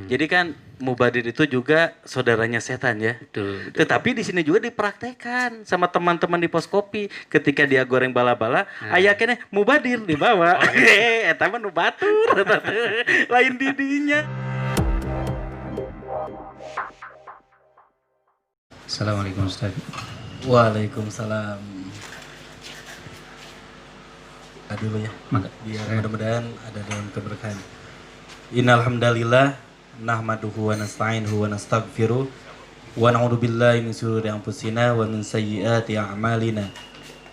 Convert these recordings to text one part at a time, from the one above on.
Jadi kan mubadir itu juga saudaranya setan ya. Betul. Tetapi di sini juga dipraktekkan sama teman-teman di pos kopi. Ketika dia goreng bala-bala, aya keneh mubadir dibawa. Eta mah nu batur eta teh. Lain didinya. Assalamualaikum Ustaz. Waalaikumsalam. Dulu ya. Biar mudah-mudahan ada dalam keberkahan. Innal hamdalillah nahmaduhu wa nasta'inuhu wa nastaghfiruh wa na'udzu billahi min shururi anfusina wa min sayyiati a'malina.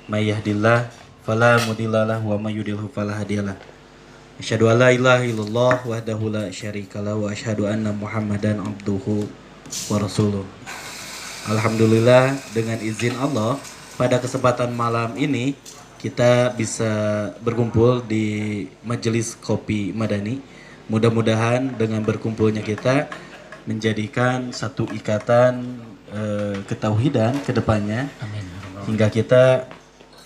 May yahdihillahu fala mudhillalah wa may yudhlil fala hadiyalah. Asyhadu an la ilaha illallah wahdahu la syarikalah wa asyhadu anna Muhammadan abduhu wa rasuluh. Alhamdulillah, dengan izin Allah pada kesempatan malam ini kita bisa berkumpul di Majelis Kopi Madani. Mudah-mudahan dengan berkumpulnya kita menjadikan satu ikatan ketauhidan ke depannya. Amin. Hingga kita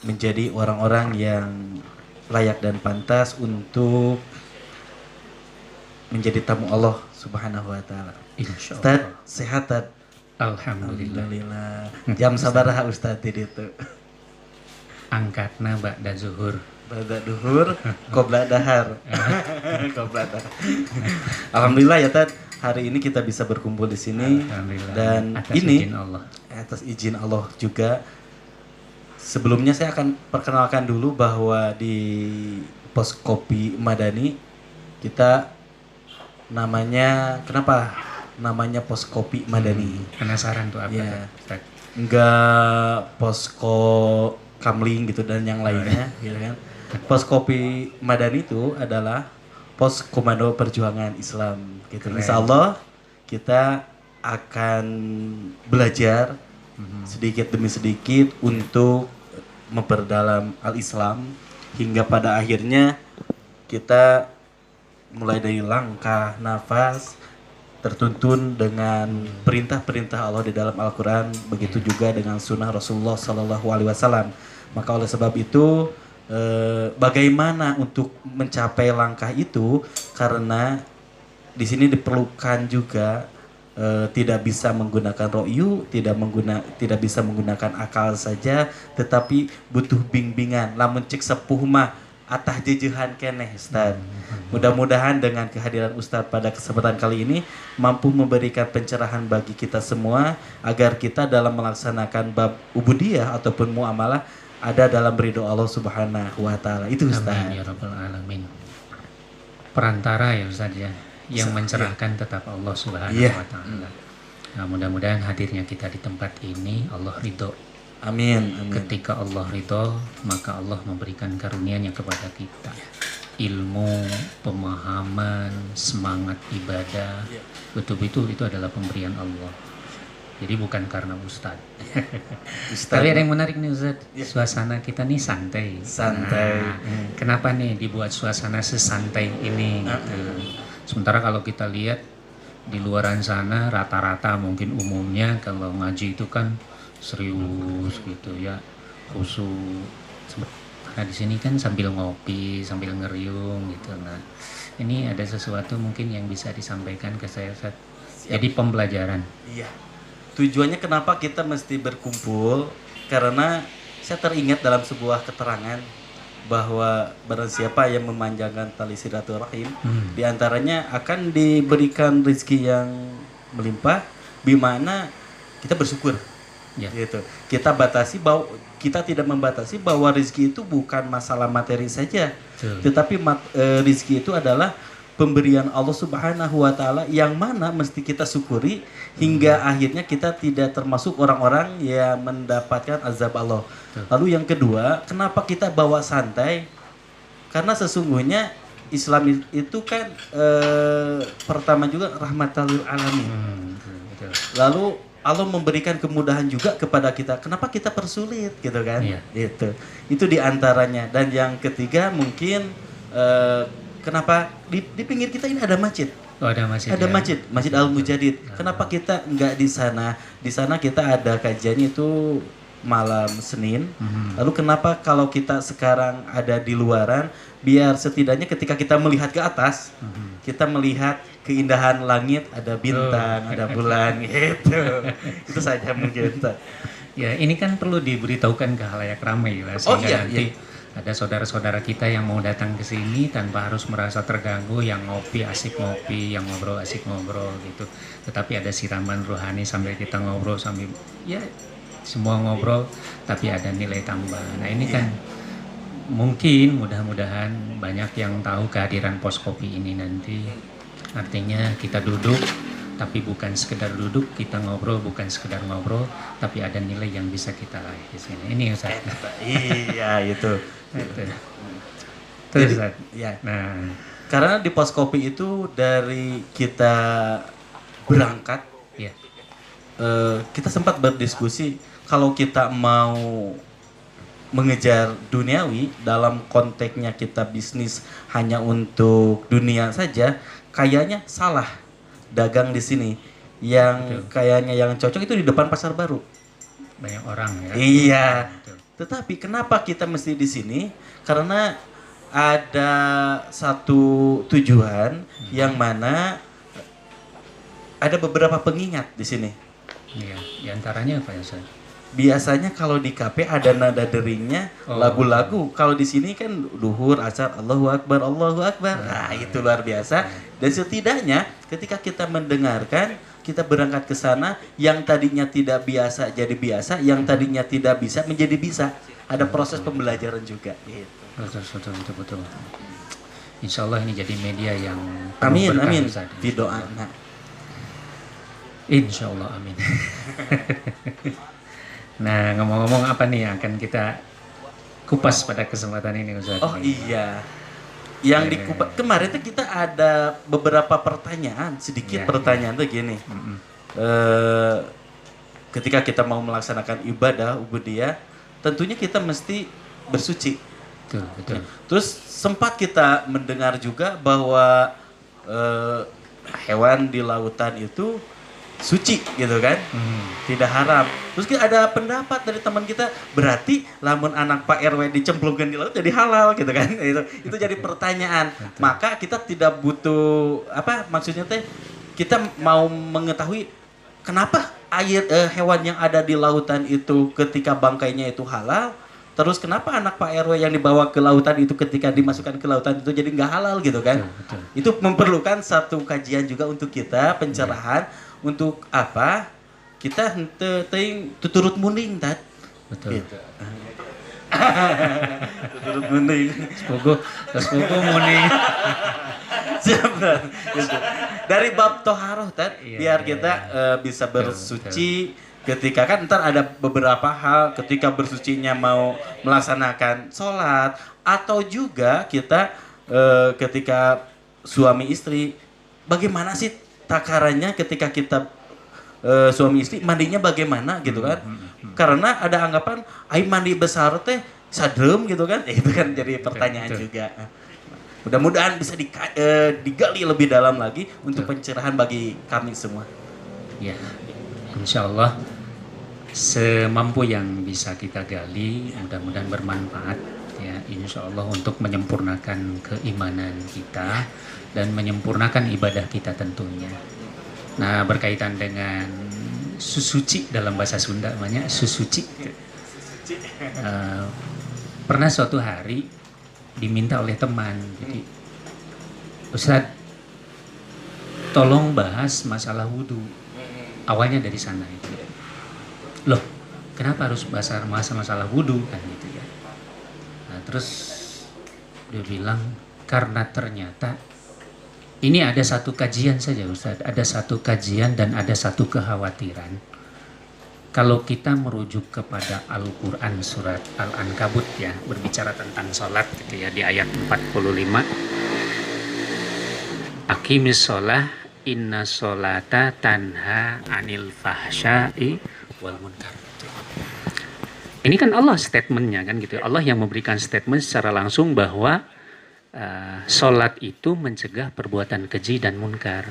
menjadi orang-orang yang layak dan pantas untuk menjadi tamu Allah Subhanahu wa taala. Insyaallah. Ustaz, sehat Tad? Alhamdulillah. Alhamdulillah. Jam sabaraha Ustaz di ditu? Angkatna ba'da zuhur. Ba'da duhur, qobla dahar. Qobla dahar. Alhamdulillah ya Tad, hari ini kita bisa berkumpul di sini. Alhamdulillah. Dan atas ini izin Allah. atas izin Allah juga. Sebelumnya saya akan perkenalkan dulu bahwa di Pos Kopi Madani kita namanya, kenapa namanya Pos Kopi Madani? Penasaran tuh apa Ya. tuh, Ustaz? Enggak posko kamling gitu dan yang lainnya gitu kan. Pos Kopi Madani itu adalah pos komando perjuangan Islam gitu. Keren. Insya Allah kita akan belajar sedikit demi sedikit untuk memperdalam al-Islam hingga pada akhirnya kita mulai dari langkah, nafas tertuntun dengan perintah-perintah Allah di dalam Al-Quran, begitu juga dengan sunnah Rasulullah Sallallahu Alaihi Wasallam. Maka oleh sebab itu, bagaimana untuk mencapai langkah itu? Karena di sini diperlukan juga tidak bisa menggunakan ro'yu, tidak bisa menggunakan akal saja, tetapi butuh bimbingan. Lamun cek sepuh mah atah jejehan keneh Ustaz. Mudah-mudahan dengan kehadiran Ustaz pada kesempatan kali ini mampu memberikan pencerahan bagi kita semua agar kita dalam melaksanakan bab ubudiyah ataupun muamalah ada dalam ridho Allah Subhanahu wa taala. Itu Ustaz. Amin ya rabbal alamin. Perantara ya Ustaz ya, yang mencerahkan tetap Allah Subhanahu wa taala. Nah, mudah-mudahan hadirnya kita di tempat ini Allah ridho. Amin, amin. Ketika Allah ridho, maka Allah memberikan karunia-Nya kepada kita. Ilmu, pemahaman, semangat ibadah, betul-betul itu adalah pemberian Allah. Jadi bukan karena Ustadz. Tapi ada yang menarik nih Ustadz, suasana kita nih santai. Santai. Nah, kenapa nih dibuat suasana sesantai ini? Gitu. Sementara kalau kita lihat di luaran sana rata-rata mungkin umumnya kalau ngaji itu kan serius gitu ya, khusyuk. Nah di sini kan sambil ngopi, sambil ngeriung gitu. Nah ini ada sesuatu mungkin yang bisa disampaikan ke saya Ustaz. Jadi pembelajaran. Iya. Tujuannya kenapa kita mesti berkumpul? Karena saya teringat dalam sebuah keterangan bahwa barang siapa yang memanjangkan tali silaturahim, diantaranya akan diberikan rezeki yang melimpah, bimana kita bersyukur. Ya. Gitu. Kita tidak membatasi bahwa rezeki itu bukan masalah materi saja, tetapi rezeki itu adalah pemberian Allah Subhanahu wa taala yang mana mesti kita syukuri hingga akhirnya kita tidak termasuk orang-orang yang mendapatkan azab Allah. Lalu yang kedua, kenapa kita bawa santai? Karena sesungguhnya Islam itu kan pertama juga rahmatan lil alamin. Lalu Allah memberikan kemudahan juga kepada kita. Kenapa kita persulit gitu kan? Iya. Itu diantaranya. Dan yang ketiga mungkin kenapa di pinggir kita ini ada masjid? Oh, ada masjid. Ada ya? masjid Al Mujadid. Kenapa kita enggak di sana? Di sana kita ada kajiannya itu malam Senin. Lalu kenapa kalau kita sekarang ada di luaran, biar setidaknya ketika kita melihat ke atas, kita melihat keindahan langit, ada bintang, ada bulan gitu. Itu saja mungkin. Ya, ini kan perlu diberitahukan ke khalayak ramai lah, Oh, sehingga iya, nanti iya. ada saudara-saudara kita yang mau datang ke sini tanpa harus merasa terganggu, yang ngopi asik ngopi, yang ngobrol asik ngobrol gitu. Tetapi ada siraman rohani sambil kita ngobrol sambil ya semua ngobrol tapi ada nilai tambah. Nah, ini kan mungkin mudah-mudahan banyak yang tahu kehadiran pos kopi ini nanti. Artinya kita duduk tapi bukan sekedar duduk, kita ngobrol bukan sekedar ngobrol, tapi ada nilai yang bisa kita raih di sini. Ini Ustaz. Iya, itu. Terus Ustaz. Ya. Nah, Karena di pos kopi itu dari kita berangkat, ya. kita sempat berdiskusi kalau kita mau mengejar duniawi dalam konteksnya kita bisnis hanya untuk dunia saja, kayaknya salah dagang di sini. Yang Betul. kayaknya yang cocok itu di depan pasar baru. Banyak orang ya. Iya. Betul. Tetapi kenapa kita mesti di sini? Karena ada satu tujuan yang mana ada beberapa pengingat di sini. Iya, di antaranya apa ya Ustaz? Biasanya kalau di kafe ada nada deringnya Oh. lagu-lagu. Kalau di sini kan duhur, asar, Allahu Akbar, Allahu Akbar. Nah, itu luar biasa. Dan setidaknya ketika kita mendengarkan, kita berangkat ke sana, yang tadinya tidak biasa jadi biasa, yang tadinya tidak bisa menjadi bisa. Ada proses pembelajaran juga. Gitu. Betul. Insya Allah ini jadi media yang penuh Amin, berkah, amin. Ustaz. Video anak. Insya Allah amin. Nah, ngomong-ngomong apa nih yang akan kita kupas pada kesempatan ini Ustaz? Oh iya. Yang di kemarin tuh kita ada beberapa pertanyaan, sedikit Iya, pertanyaan tuh gini. Eh, ketika kita mau melaksanakan ibadah ubudiyah, tentunya kita mesti bersuci. Betul. Terus sempat kita mendengar juga bahwa hewan di lautan itu suci gitu kan, tidak haram. Terus ada pendapat dari teman kita, berarti lamun anak Pak RW dicemplungkan di laut jadi halal gitu kan. Itu jadi pertanyaan. Maka kita tidak butuh apa maksudnya teh, kita mau mengetahui kenapa hewan yang ada di lautan itu ketika bangkainya itu halal. Terus kenapa anak Pak RW yang dibawa ke lautan itu ketika dimasukkan ke lautan itu jadi nggak halal gitu kan? Betul. Itu memerlukan satu kajian juga untuk kita, pencerahan untuk apa? Kita tuturut muning tat. Betul. Gitu. Tuturut muning. Sepupu muni. Sebenarnya, gitu. Dari bab toharoh tat, Iya, biar iya, kita bisa bersuci. Ketika kan ntar ada beberapa hal ketika bersucinya mau melaksanakan sholat, atau juga kita ketika suami istri, bagaimana sih takarannya ketika kita suami istri mandinya bagaimana gitu kan? Karena ada anggapan air mandi besar teh sadrem gitu kan? Itu kan jadi pertanyaan juga. Mudah-mudahan bisa digali lebih dalam lagi untuk pencerahan bagi kami semua. Ya, insya Allah semampu yang bisa kita gali, mudah-mudahan bermanfaat ya, insya Allah untuk menyempurnakan keimanan kita dan menyempurnakan ibadah kita tentunya. Nah, berkaitan dengan susuci dalam bahasa Sunda namanya susuci. Pernah suatu hari diminta oleh teman, jadi Ustadz, tolong bahas masalah wudhu. Awalnya dari sana itu. Loh, kenapa harus bahas masalah wudhu kan gitu ya? Nah, terus dia bilang karena ternyata ini ada satu kajian saja Ustaz, ada satu kajian dan ada satu kekhawatiran. Kalau kita merujuk kepada Al-Quran surat Al-Ankabut ya, berbicara tentang sholat gitu ya, di ayat 45. Aqimis sholah inna sholata tanha anil fahsya'i wal munkar. Ini kan Allah statementnya kan gitu. Allah yang memberikan statement secara langsung bahwa sholat itu mencegah perbuatan keji dan munkar.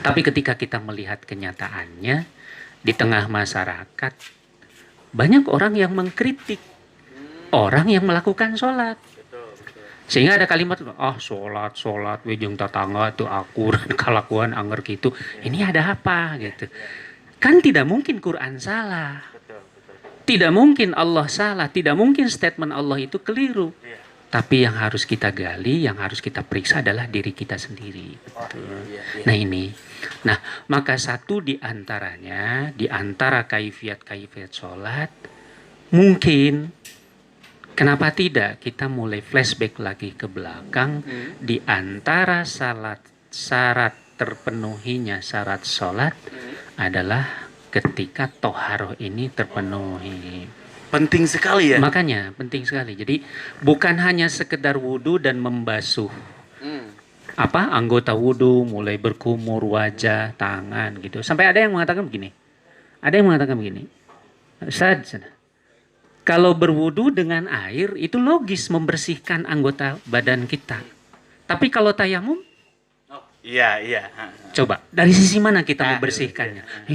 Tapi ketika kita melihat kenyataannya di tengah masyarakat, banyak orang yang mengkritik orang yang melakukan sholat. Sehingga ada kalimat, sholat, wejeng tatangga itu akur, kalakuan anger gitu. Ini ada apa gitu. Kan tidak mungkin Quran salah. Tidak mungkin Allah salah. Tidak mungkin statement Allah itu keliru. Tapi yang harus kita gali, yang harus kita periksa adalah diri kita sendiri. Nah ini. Nah maka satu di antaranya, di antara kaifiat-kaifiat sholat, mungkin kenapa tidak kita mulai flashback lagi ke belakang di antara syarat terpenuhinya syarat sholat adalah ketika toharoh ini terpenuhi. Penting sekali ya. Makanya penting sekali. Jadi bukan hanya sekedar wudhu dan membasuh anggota wudhu, mulai berkumur wajah, tangan gitu. Sampai ada yang mengatakan begini. Ustaz, kalau berwudu dengan air itu logis membersihkan anggota badan kita. Tapi kalau tayamum, Iya. coba dari sisi mana kita membersihkannya?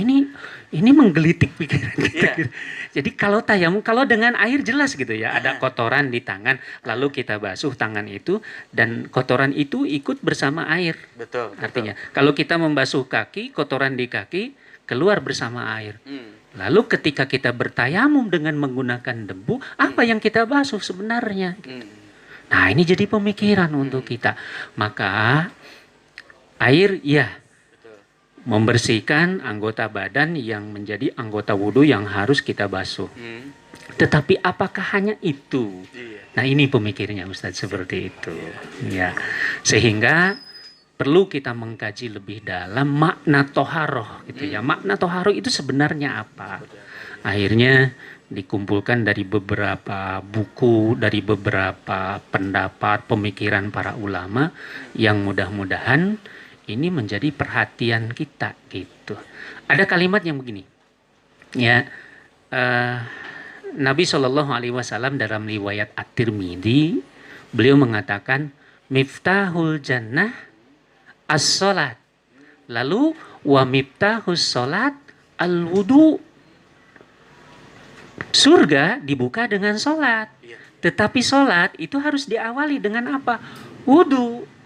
Ini menggelitik pikiran kita. Jadi kalau tayamum, kalau dengan air jelas gitu ya, ada kotoran di tangan, lalu kita basuh tangan itu dan kotoran itu ikut bersama air. Betul. Artinya kalau kita membasuh kaki, kotoran di kaki keluar bersama air. Lalu ketika kita bertayamum dengan menggunakan debu, apa yang kita basuh sebenarnya? Nah ini jadi pemikiran untuk kita. Maka air membersihkan anggota badan yang menjadi anggota wudhu yang harus kita basuh. Tetapi apakah hanya itu? Nah ini pemikirnya Ustadz seperti itu. Ya, sehingga perlu kita mengkaji lebih dalam makna toharoh gitu ya. Makna toharoh itu sebenarnya apa? Akhirnya dikumpulkan dari beberapa buku, dari beberapa pendapat, pemikiran para ulama yang mudah-mudahan ini menjadi perhatian kita gitu. Ada kalimat yang begini. Ya, Nabi SAW dalam riwayat At-Tirmidzi beliau mengatakan miftahul jannah as-sholat. Lalu wa miftahus sholat al-wudu. Surga dibuka dengan sholat. Tetapi sholat itu harus diawali dengan apa? Wudu.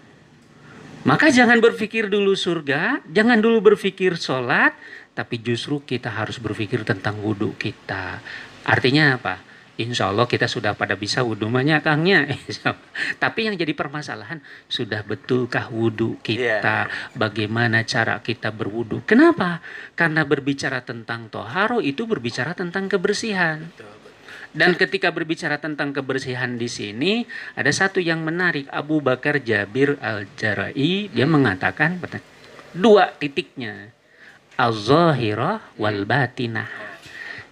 Maka jangan berpikir dulu surga, jangan dulu berpikir sholat, tapi justru kita harus berpikir tentang wudu kita. Artinya apa? Insya Allah kita sudah pada bisa wudu kangnya. Tapi yang jadi permasalahan, sudah betulkah wudu kita? Bagaimana cara kita berwudu? Kenapa? Karena berbicara tentang toharo itu berbicara tentang kebersihan. Dan ketika berbicara tentang kebersihan di sini, ada satu yang menarik. Abu Bakar Jabir Al-Jarai, dia mengatakan dua titiknya. Al-Zahirah wal Batinah.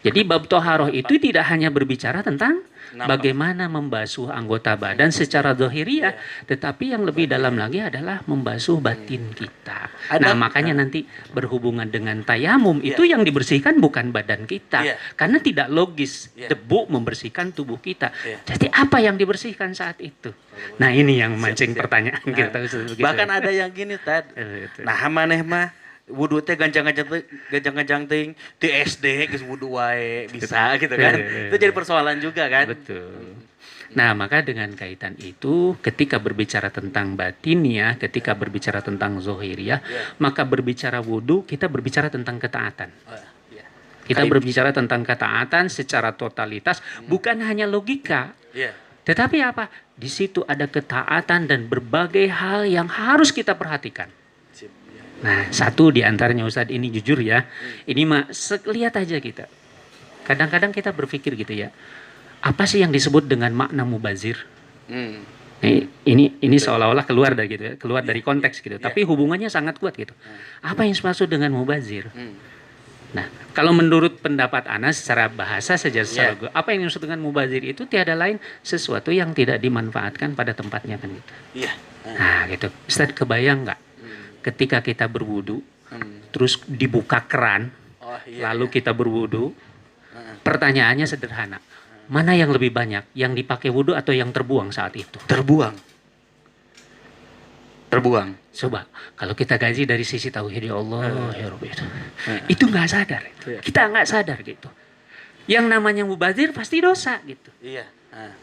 Jadi bab toharoh itu tidak hanya berbicara tentang bagaimana membasuh anggota badan secara zahiriyah, tetapi yang lebih dalam lagi adalah membasuh batin kita. Nah makanya nanti berhubungan dengan tayamum itu yang dibersihkan bukan badan kita, karena tidak logis debu membersihkan tubuh kita. Jadi apa yang dibersihkan saat itu? Nah ini yang memancing pertanyaan kita. Bahkan ada yang gini Tad. Nah maneh mah wudu teh ganjang-ganjang ting di SD geus wudu wae bisa gitu kan. Itu jadi persoalan juga kan. Betul. Nah, maka dengan kaitan itu ketika berbicara tentang batiniah, ketika berbicara tentang zahiriyah, maka berbicara wudu kita berbicara tentang ketaatan. Kita berbicara tentang ketaatan secara totalitas, bukan hanya logika. Tetapi apa? Di situ ada ketaatan dan berbagai hal yang harus kita perhatikan. Nah, satu di antaranya Ustadz, ini jujur ya, ini mah lihat aja kita. Kadang-kadang kita berpikir gitu ya, apa sih yang disebut dengan makna mubazir? Ini seolah-olah keluar dari gitu ya, keluar dari konteks gitu. Tapi hubungannya sangat kuat gitu. Apa yang dimaksud dengan mubazir? Nah, kalau menurut pendapat Anas secara bahasa saja, apa yang dimaksud dengan mubazir itu tiada lain sesuatu yang tidak dimanfaatkan pada tempatnya kan gitu. Nah, gitu. Ustadz kebayang nggak? Ketika kita berwudu, terus dibuka keran, lalu kita berwudu, pertanyaannya sederhana, mana yang lebih banyak, yang dipakai wudu atau yang terbuang saat itu? Terbuang. Coba, kalau kita gaji dari sisi tauhid ya Allah, ya Rabbi, itu nggak sadar, kita nggak sadar gitu. Yang namanya mubazir pasti dosa gitu. Iya. Nah,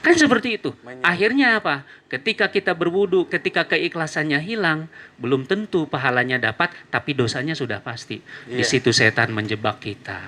Kan seperti itu. Banyak. Akhirnya apa? Ketika kita berwudu, ketika keikhlasannya hilang, belum tentu pahalanya dapat, tapi dosanya sudah pasti. Di Iya. situ setan menjebak kita.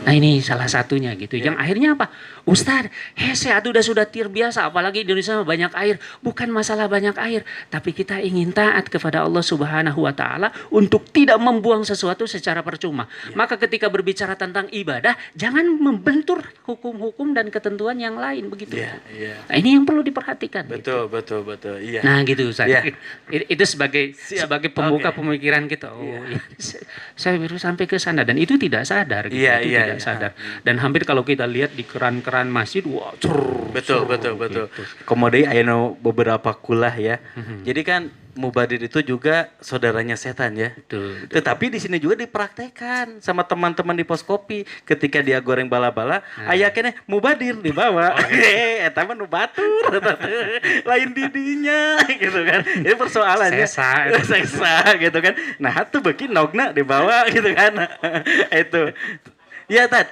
Nah ini salah satunya gitu. Yang akhirnya apa? Ustadz, hese atuh sudah terbiasa, apalagi di Indonesia banyak air. Bukan masalah banyak air, tapi kita ingin taat kepada Allah Subhanahu wa taala untuk tidak membuang sesuatu secara percuma. Maka ketika berbicara tentang ibadah, jangan membentur hukum-hukum dan ketentuan yang lain begitu. Iya. Nah, ini yang perlu diperhatikan. Betul. Iya. Nah gitu Ustaz. Iya. Itu sebagai Siap. sebagai pembuka Oke. pemikiran kita. Saya baru sampai ke sana dan itu tidak sadar gitu. Iya, Itu iya, tidak iya. sadar. Dan hampir kalau kita lihat di keran-keran masjid, wah, Betul. Gitu. Kemudian aya beberapa kulah ya. Jadi kan mubadir itu juga saudaranya setan ya. Betul. Tetapi di sini juga dipraktekkan sama teman-teman di pos kopi ketika dia goreng bala-bala, aya keneh mubadir dibawa. Eta mah nu batur. Lain didinya gitu kan. Ini persoalannya. Sesa gitu kan. Nah, tuh beuki nogna dibawa gitu kan. Itu. Ya, Tat.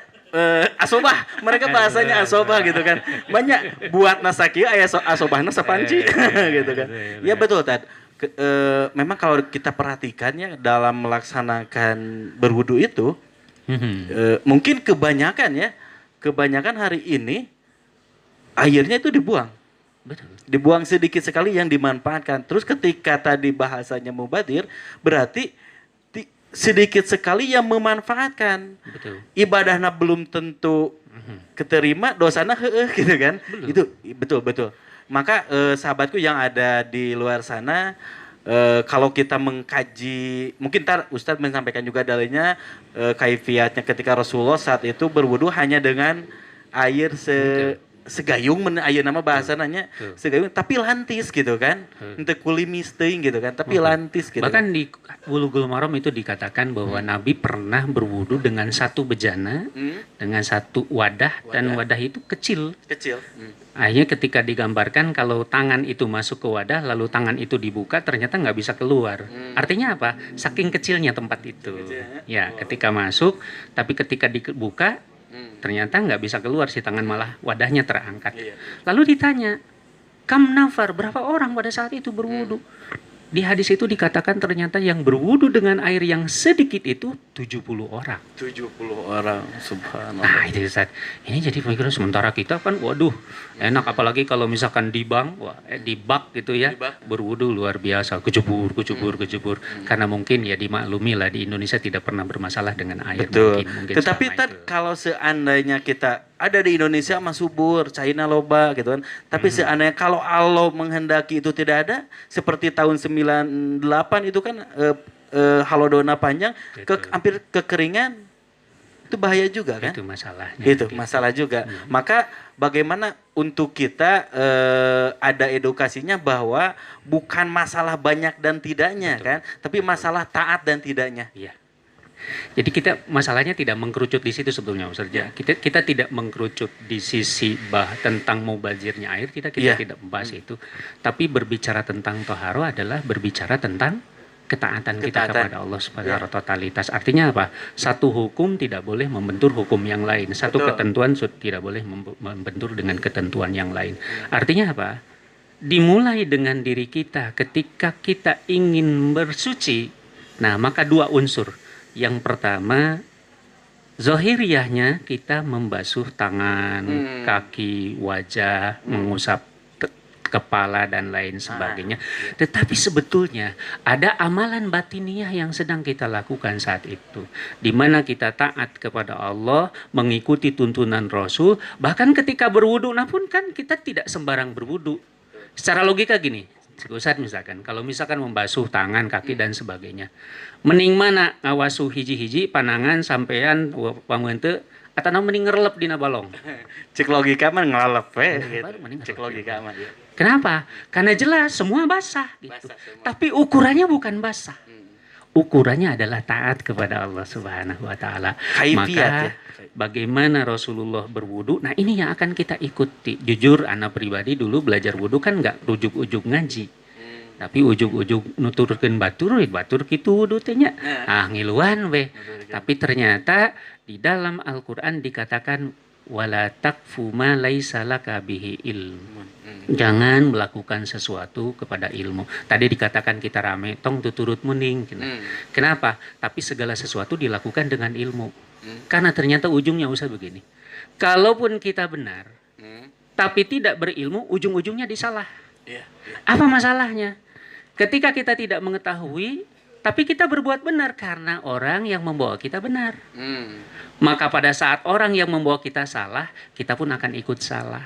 Asobah, mereka bahasanya asobah gitu kan. Banyak buat nasaki aya asobahna sapanci gitu kan. Ya betul, Tat. Memang kalau kita perhatikannya dalam melaksanakan berwudu itu mungkin kebanyakan hari ini airnya itu dibuang. Betul. Dibuang sedikit sekali yang dimanfaatkan. Terus ketika tadi bahasanya mubadir, berarti sedikit sekali yang memanfaatkan. Betul. Ibadahnya belum tentu keterima, dosana heueuh gitu kan. Belum. Itu betul. Maka sahabatku yang ada di luar sana, kalau kita mengkaji, mungkin ntar Ustadz menyampaikan juga dalilnya, kaifiatnya ketika Rasulullah saat itu berwudu hanya dengan air segayung, ayeuna nama bahasanya segayung, tapi lantis gitu kan, ente kulimis teuing gitu kan, tapi lantis gitu. Bahkan di Bulughul Maram itu dikatakan bahwa Nabi pernah berwudu dengan satu bejana, dengan satu wadah, dan wadah itu kecil. Akhirnya ketika digambarkan kalau tangan itu masuk ke wadah, lalu tangan itu dibuka, ternyata nggak bisa keluar. Artinya apa? Saking kecilnya tempat itu. Ya, ketika masuk, tapi ketika dibuka, ternyata nggak bisa keluar, si tangan malah wadahnya terangkat. Lalu ditanya, kam nafar, berapa orang pada saat itu berwudu? Di hadis itu dikatakan ternyata yang berwudu dengan air yang sedikit itu 70 orang. 70 orang, subhanallah. Nah itu Ustaz, ini jadi pemikiran sementara kita kan waduh enak, apalagi kalau misalkan di bank, di bak gitu ya, berwudu luar biasa, kejebur. Karena mungkin ya dimaklumi lah di Indonesia tidak pernah bermasalah dengan air. Betul. Mungkin Tetapi selama Tad, itu. kalau seandainya kita ada di Indonesia mah subur, China loba gitu kan. Tapi seandainya kalau Allah menghendaki itu tidak ada, seperti tahun 98 itu kan halodona panjang, hampir kekeringan, itu bahaya juga kan? Itu masalahnya. Itu masalah juga. Maka bagaimana untuk kita ada edukasinya bahwa bukan masalah banyak dan tidaknya kan, tapi masalah taat dan tidaknya. Iya. Jadi kita masalahnya tidak mengkerucut di situ sebetulnya Ustaz. Kita tidak mengkerucut di sisi tentang mubazirnya air, kita tidak membahas itu. Tapi berbicara tentang toharo adalah berbicara tentang ketaatan kita kepada Allah secara totalitas. Artinya apa? Satu hukum tidak boleh membentur hukum yang lain. Satu ketentuan tidak boleh membentur dengan ketentuan yang lain. Artinya apa? Dimulai dengan diri kita ketika kita ingin bersuci. Nah, maka dua unsur. Yang pertama, zahiriyahnya kita membasuh tangan, kaki, wajah, mengusap kepala dan lain sebagainya. Tetapi sebetulnya ada amalan batiniah yang sedang kita lakukan saat itu, di mana kita taat kepada Allah, mengikuti tuntunan Rasul. Bahkan ketika berwudu pun kan kita tidak sembarang berwudu. Secara logika gini, Ustaz misalkan, kalau misalkan membasuh tangan, kaki dan sebagainya, mending mana ngawasuh hiji-hiji panangan sampean pamueun teu atau mending ngerelep dina balong. Cek logika mah ngelalep gitu. Cek logika mah ya. Kenapa? Karena jelas semua basah gitu. Tapi ukurannya bukan basah. Ukurannya adalah taat kepada Allah Subhanahu wa taala. Maka bagaimana Rasulullah berwudu? Nah, ini yang akan kita ikuti. Jujur anak pribadi dulu belajar wudu kan enggak ujuk-ujuk ngaji. Tapi ujug-ujug nuturkeun batur kitu wudu teh nya. Ngiluan we. Tapi ternyata di dalam Al-Qur'an dikatakan wala taqfu ma laisa laka bihi ilm. Jangan melakukan sesuatu kepada ilmu. Tadi dikatakan kita rame tong tuturut muning. Kenapa? Tapi segala sesuatu dilakukan dengan ilmu. Karena ternyata ujungnya usah begini. Kalaupun kita benar, tapi tidak berilmu, ujung-ujungnya disalah. Apa masalahnya? Ketika kita tidak mengetahui, tapi kita berbuat benar karena orang yang membawa kita benar. Maka pada saat orang yang membawa kita salah, kita pun akan ikut salah.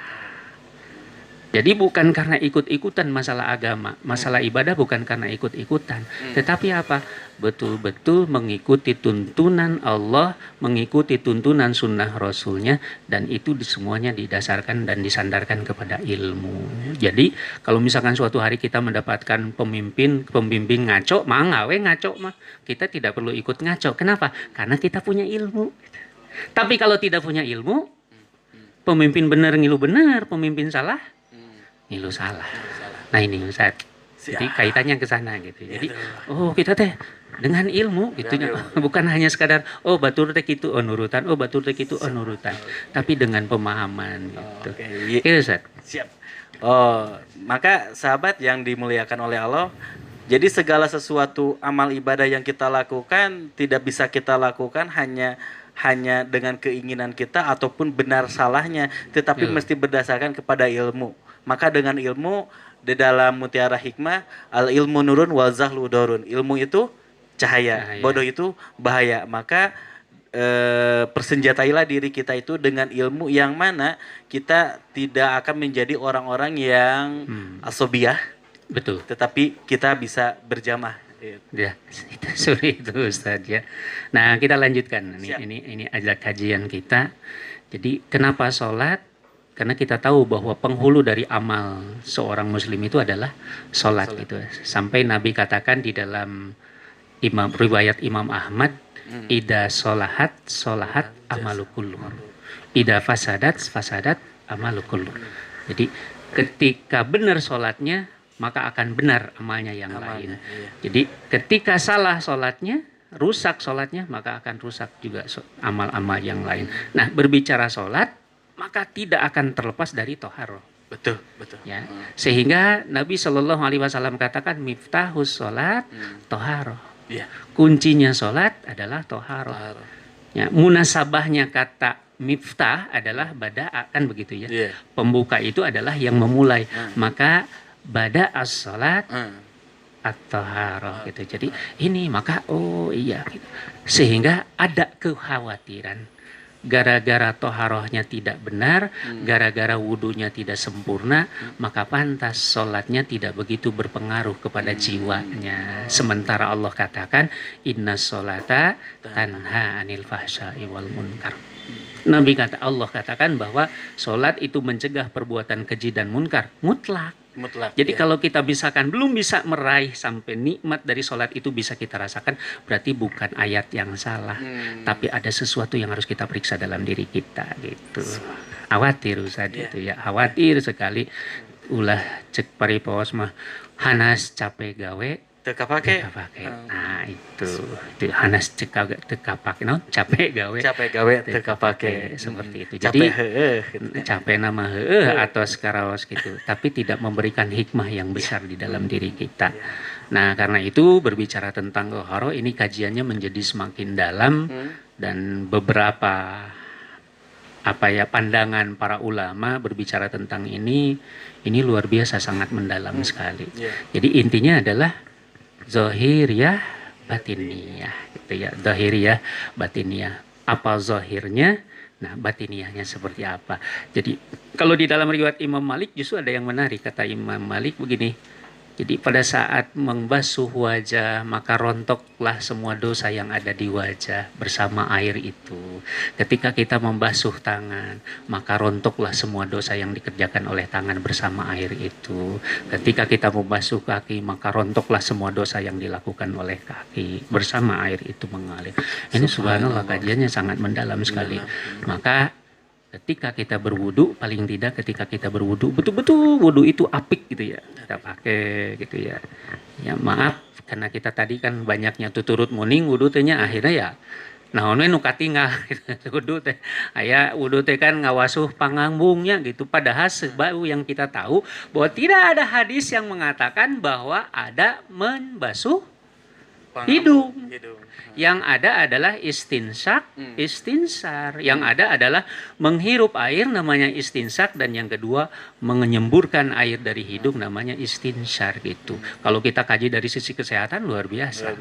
Jadi bukan karena ikut-ikutan masalah agama, masalah ibadah bukan karena ikut-ikutan. Tetapi apa? Betul-betul mengikuti tuntunan Allah, mengikuti tuntunan sunnah Rasulnya, dan itu semuanya didasarkan dan disandarkan kepada ilmu. Jadi kalau misalkan suatu hari kita mendapatkan pembimbing ngaco, ngaco mah kita tidak perlu ikut ngaco. Kenapa? Karena kita punya ilmu. Tapi kalau tidak punya ilmu, pemimpin benar ngilu benar, pemimpin salah ngilu salah. Nah ini Ustaz. Jadi kaitannya ke sana gitu. Jadi kita teh dengan ilmu gitu bukan hanya sekadar batur teh kitu nurutan, batur teh kitu nurutan, tapi dengan pemahaman gitu. Itu Ustaz. Siap. Maka sahabat yang dimuliakan oleh Allah, jadi segala sesuatu amal ibadah yang kita lakukan tidak bisa kita lakukan hanya dengan keinginan kita ataupun benar salahnya, tetapi mesti berdasarkan kepada ilmu. Maka dengan ilmu, di dalam Mutiara Hikmah, al ilmu nurun wal zahlu dorun. Ilmu itu cahaya, bodoh itu bahaya. Maka persenjatailah diri kita itu dengan ilmu yang mana kita tidak akan menjadi orang-orang yang asobiah. Betul. Tetapi kita bisa berjamaah. Ya, itu Ustaz ya. Nah, kita lanjutkan. Ini ajak kajian kita. Jadi, kenapa sholat? Karena kita tahu bahwa penghulu dari amal seorang muslim itu adalah sholat gitu. Sampai Nabi katakan di dalam riwayat Imam Ahmad, ida sholahat amalukullu, ida fasadat amalukullu. Jadi ketika benar sholatnya, maka akan benar amalnya yang lain. Jadi ketika salah sholatnya, rusak sholatnya, maka akan rusak juga amal-amal yang lain. Nah, berbicara sholat, maka tidak akan terlepas dari toharoh. Betul. Ya, sehingga Nabi Shallallahu Alaihi Wasallam katakan miftahus sholat toharoh. Kuncinya sholat adalah toharoh. Ya, munasabahnya kata miftah adalah bada'a, kan begitu ya. Pembuka itu adalah yang memulai. Maka bada'as sholat at-toharoh gitu. Jadi ini maka gitu. Sehingga ada kekhawatiran. Gara-gara toharohnya tidak benar, gara-gara wudunya tidak sempurna, maka pantas sholatnya tidak begitu berpengaruh kepada jiwanya. Sementara Allah katakan, inna sholata tanha anil fahsya'i wal munkar. Allah katakan bahwa sholat itu mencegah perbuatan keji dan munkar, mutlak. Jadi kalau kita misalkan belum bisa meraih sampai nikmat dari sholat itu bisa kita rasakan, berarti bukan ayat yang salah, tapi ada sesuatu yang harus kita periksa dalam diri kita gitu. Khawatir Ustaz itu ya, khawatir sekali. Ulah cek paripos mah hanas capek gawe teka pake. Nah itu hanas teka pake, capek gawe teka pake, seperti itu. Jadi capek nama atau sekaraos gitu, tapi tidak memberikan hikmah yang besar di dalam diri kita. Nah karena itu berbicara tentang toharoh ini kajiannya menjadi semakin dalam dan beberapa pandangan para ulama berbicara tentang ini luar biasa, sangat mendalam sekali. Jadi intinya adalah zahiriyah batiniyah gitu ya. Zahiriyah batiniyah. Apa zahirnya? Nah, batiniyahnya seperti apa? Jadi kalau di dalam riwayat Imam Malik justru ada yang menarik. Kata Imam Malik begini. Jadi pada saat membasuh wajah maka rontoklah semua dosa yang ada di wajah bersama air itu. Ketika kita membasuh tangan maka rontoklah semua dosa yang dikerjakan oleh tangan bersama air itu. Ketika kita membasuh kaki maka rontoklah semua dosa yang dilakukan oleh kaki bersama air itu mengalir. Ini subhanallah kajiannya sangat mendalam sekali. Maka ketika kita berwudu, paling tidak ketika kita berwudu, betul-betul wudu itu apik gitu ya, kita pakai gitu ya. Ya maaf, karena kita tadi kan banyaknya tuturut muning wudu tehnya akhirnya ya, nah we nu katinggal gitu, wudu teh. Aya wudu teh kan ngawasuh pangambungnya gitu. Padahal baru yang kita tahu bahwa tidak ada hadis yang mengatakan bahwa ada membasuh hidung. Yang ada adalah istinsak, istinsar. Yang ada adalah menghirup air namanya istinsak, dan yang kedua menyemburkan air dari hidung namanya istinsar gitu. Kalau kita kaji dari sisi kesehatan luar biasa.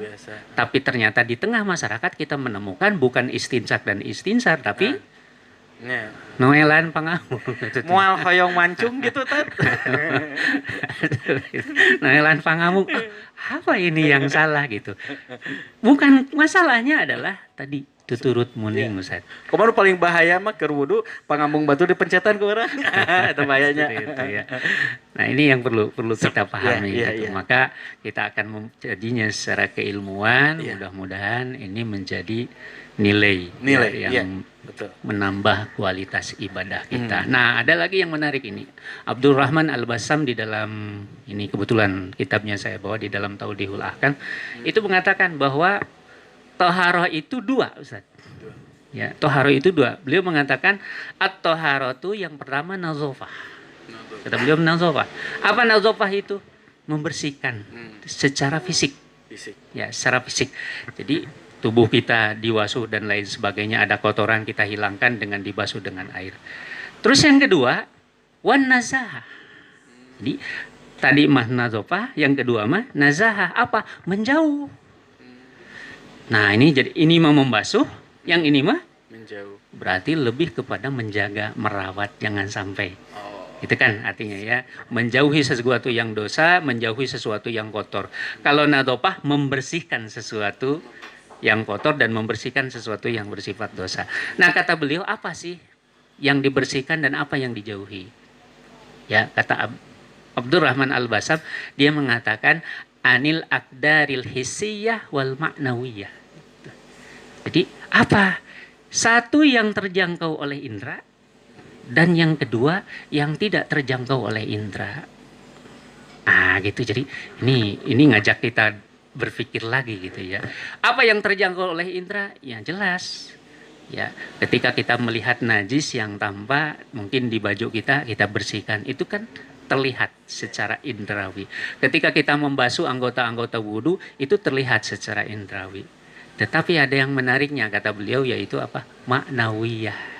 Tapi ternyata di tengah masyarakat kita menemukan bukan istinsak dan istinsar, tapi noelan pangamu. Mual hoyong mancung gitu Tat. Noelan pangamu. Apa ini yang salah gitu? Bukan, masalahnya adalah tadi tuturut muning Ustaz. Kemarin paling bahaya mah keur wudu pangambung batu dipencetan ke orang. Itu bahayanya. Itu ya. Nah, ini yang perlu kita pahami gitu. Maka kita akan menjadinya secara keilmuan, mudah-mudahan ini menjadi nilai yang betul, menambah kualitas ibadah kita. Nah, ada lagi yang menarik ini. Abdul Rahman Al-Bassam di dalam ini, kebetulan kitabnya saya bawa di dalam Taudihul Ahkam, itu mengatakan bahwa toharoh itu dua, Ustaz. Ya, toharoh itu dua. Beliau mengatakan at-toharotu yang pertama nazofah. Kata beliau nazofah. Apa nazofah itu? Membersihkan secara fisik. Ya, secara fisik. Jadi tubuh kita diwasuh dan lain sebagainya, ada kotoran kita hilangkan dengan dibasuh dengan air. Terus yang kedua, wan nazahah. Jadi tadi mah nazofah, yang kedua mah nazahah. Apa? Menjauh. Nah, ini mah membasuh, yang ini mah menjauh. Berarti lebih kepada menjaga, merawat, jangan sampai. Itu kan artinya ya, menjauhi sesuatu yang dosa, menjauhi sesuatu yang kotor. Kalau nadopah membersihkan sesuatu yang kotor dan membersihkan sesuatu yang bersifat dosa. Nah, kata beliau, apa sih yang dibersihkan dan apa yang dijauhi? Ya, kata Abdul Rahman Al-Bassam, dia mengatakan anil akdaril hissiyah wal ma'nawiyah. Jadi, apa? Satu yang terjangkau oleh indera, dan yang kedua yang tidak terjangkau oleh indera. Ah, gitu. Jadi ini ngajak kita berpikir lagi gitu ya. Apa yang terjangkau oleh indera? Ya jelas. Ya, ketika kita melihat najis yang tampak mungkin di baju kita bersihkan, itu kan terlihat secara indrawi. Ketika kita membasuh anggota-anggota wudu, itu terlihat secara indrawi. Tetapi ada yang menariknya kata beliau, yaitu apa? Maknawiyah.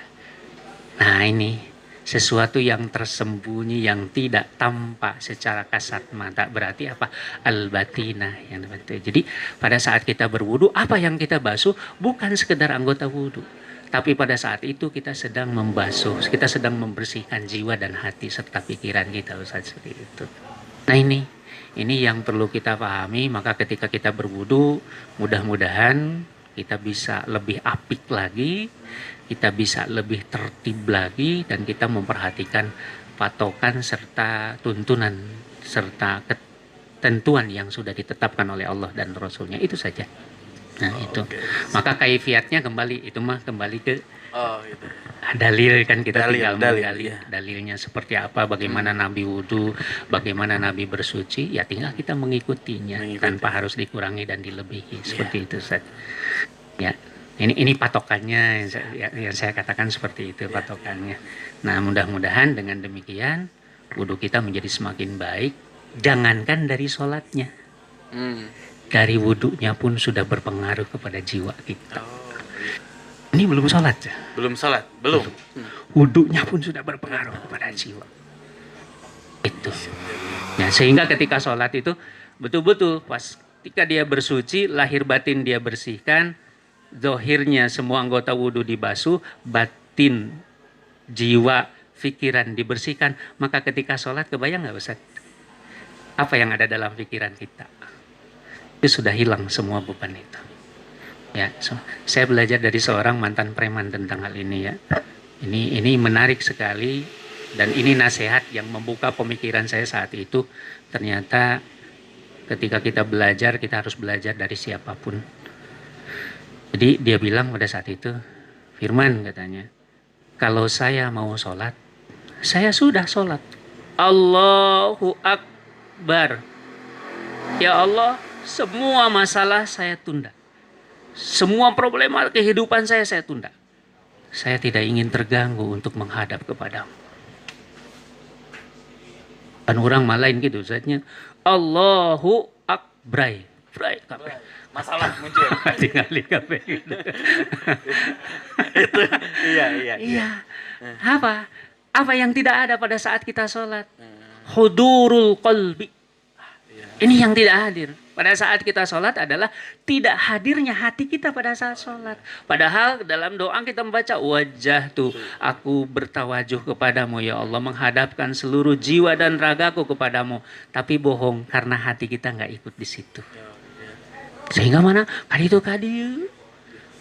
Nah, ini sesuatu yang tersembunyi, yang tidak tampak secara kasat mata, berarti apa? Al-batinah yang dibantu. Jadi pada saat kita berwudu, apa yang kita basuh bukan sekedar anggota wudu, tapi pada saat itu kita sedang membasuh, kita sedang membersihkan jiwa dan hati serta pikiran kita, Ustaz, seperti itu. Nah, ini yang perlu kita pahami. Maka ketika kita berwudu, mudah-mudahan kita bisa lebih apik lagi, kita bisa lebih tertib lagi, dan kita memperhatikan patokan serta tuntunan serta ketentuan yang sudah ditetapkan oleh Allah dan Rasulnya. Itu saja. Nah, itu. Okay. Maka kaifiatnya kembali ke gitu. Dalil kan, kita tinggal menggali dalilnya seperti apa, bagaimana Nabi wudu, bagaimana Nabi bersuci, ya tinggal kita mengikutinya tanpa harus dikurangi dan dilebihi. Seperti itu, Ustaz. Ya. Ini patokannya yang saya katakan seperti itu, patokannya. Nah, mudah-mudahan dengan demikian wudu kita menjadi semakin baik. Jangankan dari sholatnya, dari wudunya pun sudah berpengaruh kepada jiwa kita. Ini belum sholat ya? Belum. Wudunya pun sudah berpengaruh kepada jiwa. Itu. Nah, sehingga ketika sholat itu betul-betul pas ketika dia bersuci, lahir batin dia bersihkan. Zohirnya semua anggota wudu dibasuh, batin, jiwa, pikiran dibersihkan. Maka ketika sholat, kebayang nggak Ustaz? Apa yang ada dalam pikiran kita? Itu sudah hilang semua beban itu. Ya, saya belajar dari seorang mantan preman tentang hal ini ya. Ini menarik sekali, dan ini nasihat yang membuka pemikiran saya saat itu. Ternyata ketika kita belajar, kita harus belajar dari siapapun. Jadi dia bilang pada saat itu, Firman katanya, Kalau saya mau sholat, saya sudah sholat. Allahu Akbar. Ya Allah, semua masalah saya tunda. Semua problema kehidupan saya tunda. Saya tidak ingin terganggu untuk menghadap kepadamu. Kan orang malain gitu, zatnya Allahu Akbar. Masalah muncul. Tinggali kabeh gitu. Itu iya. Iya. Apa yang tidak ada pada saat kita sholat? Hudurul qalbi. Ini yang tidak hadir. Pada saat kita sholat adalah tidak hadirnya hati kita pada saat sholat. Padahal dalam doa kita membaca wajah tuh, aku bertawajuh kepadamu ya Allah, menghadapkan seluruh jiwa dan ragaku kepadamu. Tapi bohong karena hati kita nggak ikut di situ. Sehingga mana? Kadieu.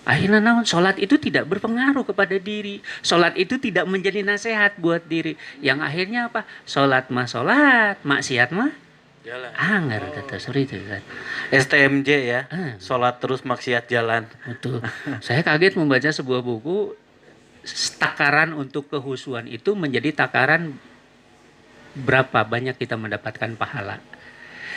Akhirnya naon? Sholat itu tidak berpengaruh kepada diri. Sholat itu tidak menjadi nasihat buat diri. Yang akhirnya apa? Sholat mah sholat, maksiat mah Jalan. anggar kata suri itu kan. STMJ ya. Sholat terus maksiat jalan. Betul. Saya kaget membaca sebuah buku, takaran untuk kehusuan itu menjadi takaran berapa banyak kita mendapatkan pahala.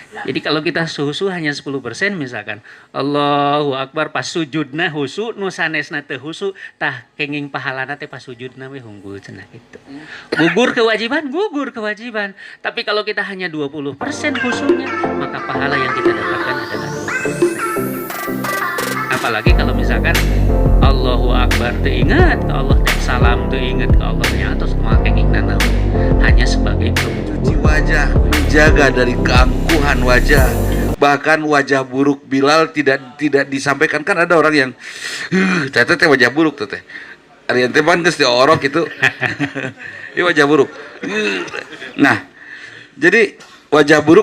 Jadi kalau kita husu hanya 10% misalkan, Allahu Akbar pas sujudna husu, nu sanesna teu husu, tah kenging pahalana teh pas sujudna we unggul cenah kitu. Gugur kewajiban. Tapi kalau kita hanya 20% husunya, maka pahala yang kita dapatkan adalah 20%. Apalagi kalau misalkan Allahu Akbar teu ingat ke Allah, dan salam teu ingat ke Allah nya atau semua kenging nanaon hanya sebagai Cuci wajah, menjaga dari keangkuhan wajah. Bahkan wajah buruk Bilal tidak disampaikan. Kan ada orang yang teteh wajah buruk teteh. Arian teh pan geus diorok itu. Ini wajah buruk. Nah, jadi wajah buruk